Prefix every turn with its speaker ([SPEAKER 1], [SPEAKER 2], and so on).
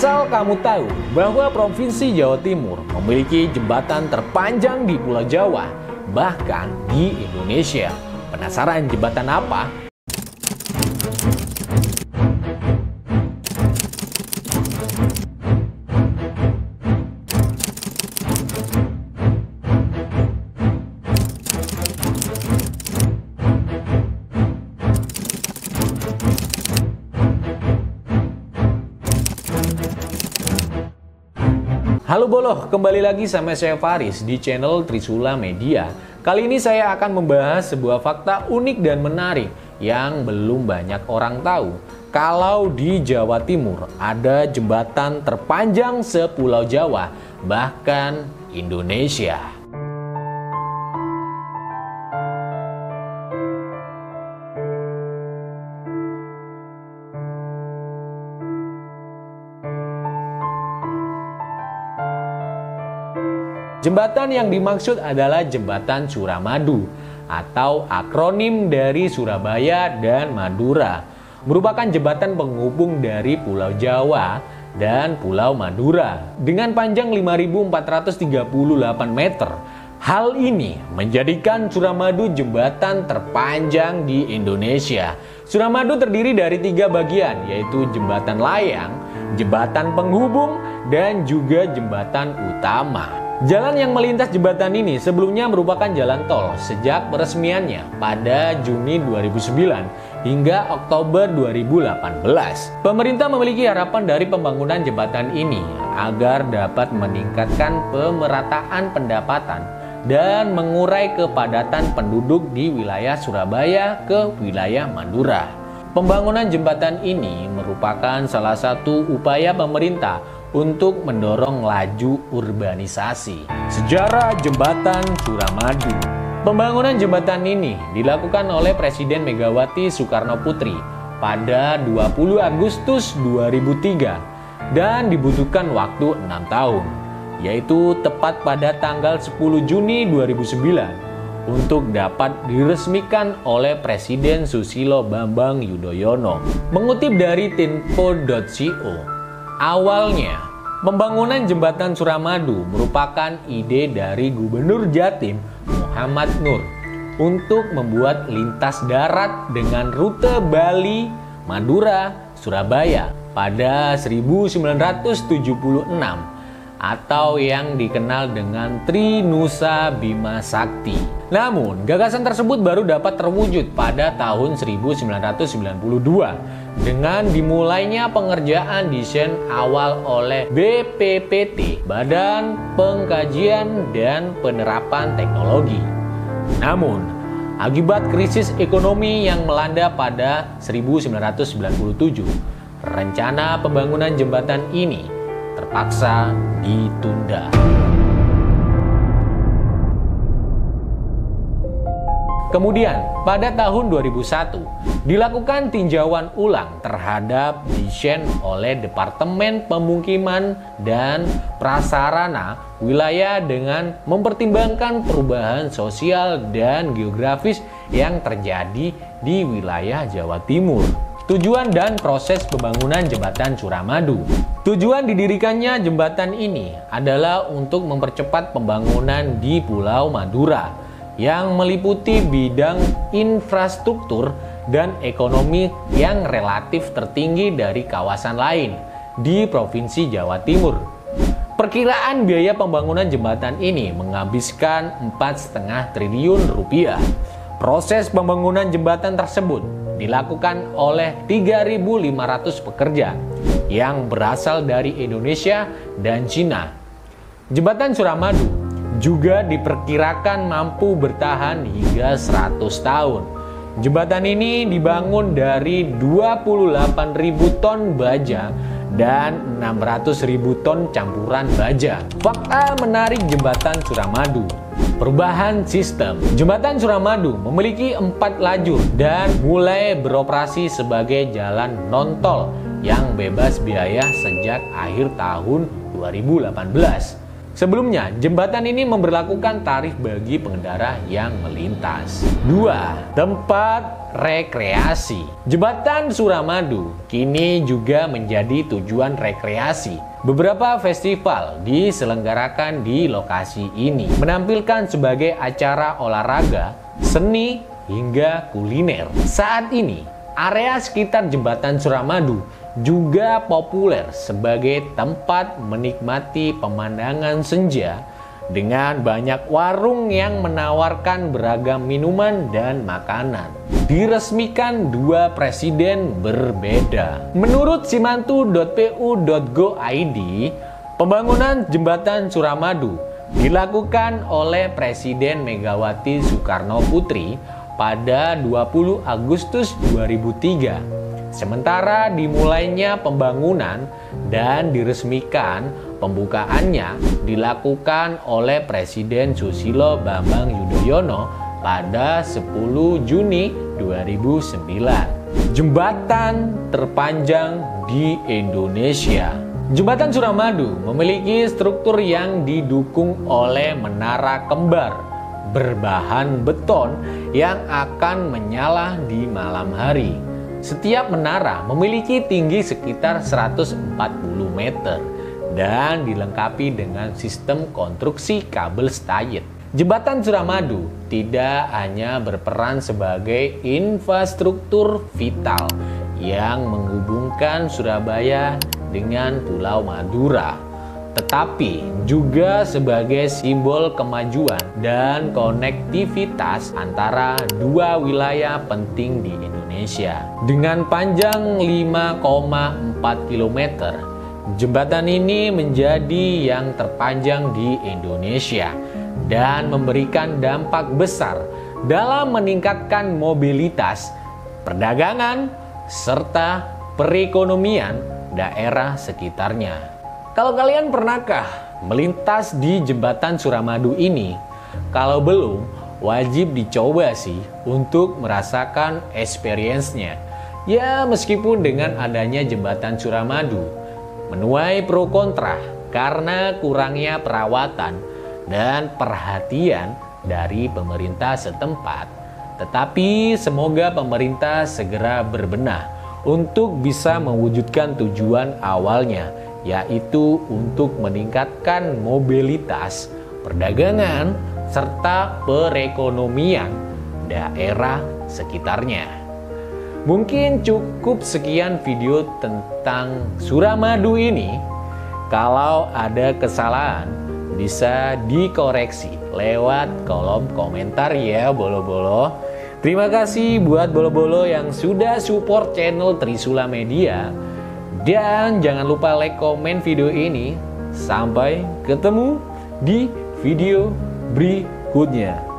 [SPEAKER 1] Asal kamu tahu bahwa Provinsi Jawa Timur memiliki jembatan terpanjang di Pulau Jawa, bahkan di Indonesia. Penasaran jembatan apa? Halo Boloh, kembali lagi sama saya Faris di channel Trisula Media. Kali ini saya akan membahas sebuah fakta unik dan menarik yang belum banyak orang tahu. Kalau di Jawa Timur ada jembatan terpanjang sepulau Jawa, bahkan Indonesia. Jembatan yang dimaksud adalah Jembatan Suramadu atau akronim dari Surabaya dan Madura. Merupakan jembatan penghubung dari Pulau Jawa dan Pulau Madura dengan panjang 5.438 meter. Hal ini menjadikan Suramadu jembatan terpanjang di Indonesia. Suramadu terdiri dari 3 bagian, yaitu jembatan layang, jembatan penghubung, dan juga jembatan utama. Jalan yang melintas jembatan ini sebelumnya merupakan jalan tol sejak peresmiannya pada Juni 2009 hingga Oktober 2018. Pemerintah memiliki harapan dari pembangunan jembatan ini agar dapat meningkatkan pemerataan pendapatan dan mengurai kepadatan penduduk di wilayah Surabaya ke wilayah Madura. Pembangunan jembatan ini merupakan salah satu upaya pemerintah untuk mendorong laju urbanisasi. Sejarah Jembatan Suramadu. Pembangunan jembatan ini dilakukan oleh Presiden Megawati Soekarno Putri pada 20 Agustus 2003 dan dibutuhkan waktu 6 tahun, yaitu tepat pada tanggal 10 Juni 2009 untuk dapat diresmikan oleh Presiden Susilo Bambang Yudhoyono. Mengutip dari Tempo.co, awalnya, pembangunan Jembatan Suramadu merupakan ide dari Gubernur Jatim Muhammad Nur untuk membuat lintas darat dengan rute Bali, Madura, Surabaya pada 1976 atau yang dikenal dengan Trinusa Bima Sakti. Namun, gagasan tersebut baru dapat terwujud pada tahun 1992 dengan dimulainya pengerjaan desain awal oleh BPPT, Badan Pengkajian dan Penerapan Teknologi. Namun, akibat krisis ekonomi yang melanda pada 1997, rencana pembangunan jembatan ini terpaksa ditunda. Kemudian, pada tahun 2001, dilakukan tinjauan ulang terhadap desain oleh Departemen Pemukiman dan Prasarana Wilayah dengan mempertimbangkan perubahan sosial dan geografis yang terjadi di wilayah Jawa Timur. Tujuan dan proses pembangunan Jembatan Suramadu. Tujuan didirikannya jembatan ini adalah untuk mempercepat pembangunan di Pulau Madura yang meliputi bidang infrastruktur dan ekonomi yang relatif tertinggi dari kawasan lain di Provinsi Jawa Timur. Perkiraan biaya pembangunan jembatan ini menghabiskan 4,5 triliun rupiah. Proses pembangunan jembatan tersebut dilakukan oleh 3.500 pekerja yang berasal dari Indonesia dan Cina. Jembatan Suramadu juga diperkirakan mampu bertahan hingga 100 tahun. Jembatan ini dibangun dari 28.000 ton baja dan 600.000 ton campuran baja. Fakta menarik Jembatan Suramadu. Perubahan sistem. Jembatan Suramadu memiliki 4 lajur dan mulai beroperasi sebagai jalan non-tol yang bebas biaya sejak akhir tahun 2018. Sebelumnya, jembatan ini memberlakukan tarif bagi pengendara yang melintas. 2. Tempat rekreasi. Jembatan Suramadu kini juga menjadi tujuan rekreasi. Beberapa festival diselenggarakan di lokasi ini, menampilkan sebagai acara olahraga, seni, hingga kuliner. Saat ini, area sekitar Jembatan Suramadu juga populer sebagai tempat menikmati pemandangan senja dengan banyak warung yang menawarkan beragam minuman dan makanan. Diresmikan 2 presiden berbeda. Menurut simantu.pu.go.id, pembangunan Jembatan Suramadu dilakukan oleh Presiden Megawati Soekarno Putri pada 20 Agustus 2003. Sementara dimulainya pembangunan dan diresmikan pembukaannya dilakukan oleh Presiden Susilo Bambang Yudhoyono pada 10 Juni 2009. Jembatan terpanjang di Indonesia. Jembatan Suramadu memiliki struktur yang didukung oleh menara kembar berbahan beton yang akan menyala di malam hari. Setiap menara memiliki tinggi sekitar 140 meter dan dilengkapi dengan sistem konstruksi kabel stayet. Jembatan Suramadu tidak hanya berperan sebagai infrastruktur vital yang menghubungkan Surabaya dengan Pulau Madura, tetapi juga sebagai simbol kemajuan dan konektivitas antara 2 wilayah penting di Indonesia. Dengan panjang 5,4 km, jembatan ini menjadi yang terpanjang di Indonesia dan memberikan dampak besar dalam meningkatkan mobilitas, perdagangan, serta perekonomian daerah sekitarnya. Kalau kalian pernahkah melintas di Jembatan Suramadu ini? Kalau belum, wajib dicoba sih untuk merasakan experience-nya. Ya, meskipun dengan adanya Jembatan Suramadu menuai pro kontra karena kurangnya perawatan dan perhatian dari pemerintah setempat. Tetapi semoga pemerintah segera berbenah untuk bisa mewujudkan tujuan awalnya, yaitu untuk meningkatkan mobilitas, perdagangan, serta perekonomian daerah sekitarnya. Mungkin cukup sekian video tentang Suramadu ini. Kalau ada kesalahan, bisa dikoreksi lewat kolom komentar ya bolo-bolo. Terima kasih buat bolo-bolo yang sudah support channel Trisula Media. Dan jangan lupa like, komen video ini. Sampai ketemu di video berikutnya.